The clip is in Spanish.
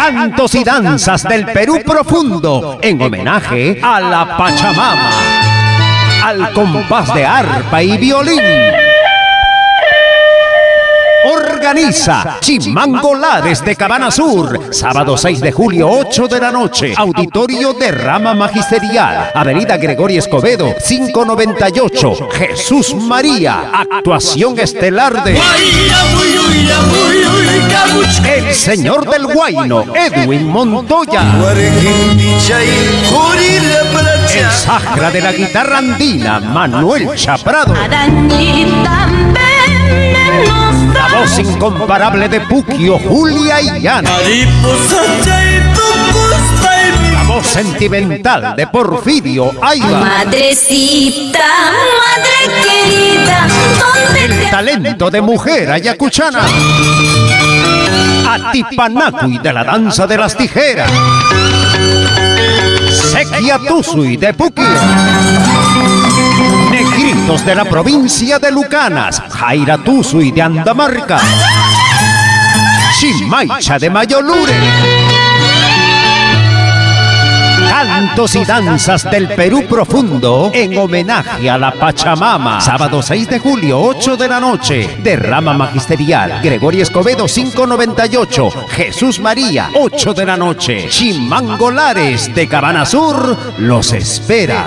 Cantos y danzas del Perú profundo, en homenaje a la Pachamama, al compás de arpa y violín. Organiza Chimango Lares de Cabana Sur, sábado 6 de julio, 8 de la noche. Auditorio de Rama Magisterial, Avenida Gregorio Escobedo, 598, Jesús María. Actuación estelar de el señor del Huayno, Edwin Montoya. El Sahara de la guitarra andina, Manuel Chaprado. La voz incomparable de Puquio, Julia y Ana. La voz sentimental de Porfirio, Aiva. Madrecita, madre querida, ¿dónde el talento de mujer ayacuchana. Atipanacui de la danza de las tijeras. Sequia Tusui de Puquio. Negritos de la provincia de Lucanas, Jaira Tusui de Andamarca, Chimaicha de Mayolure. Cantos y danzas del Perú profundo en homenaje a la Pachamama. Sábado 6 de julio, 8 de la noche. De Rama Magisterial, Gregorio Escobedo 598. Jesús María, 8 de la noche. Chimango Lares de Cabana Sur los espera.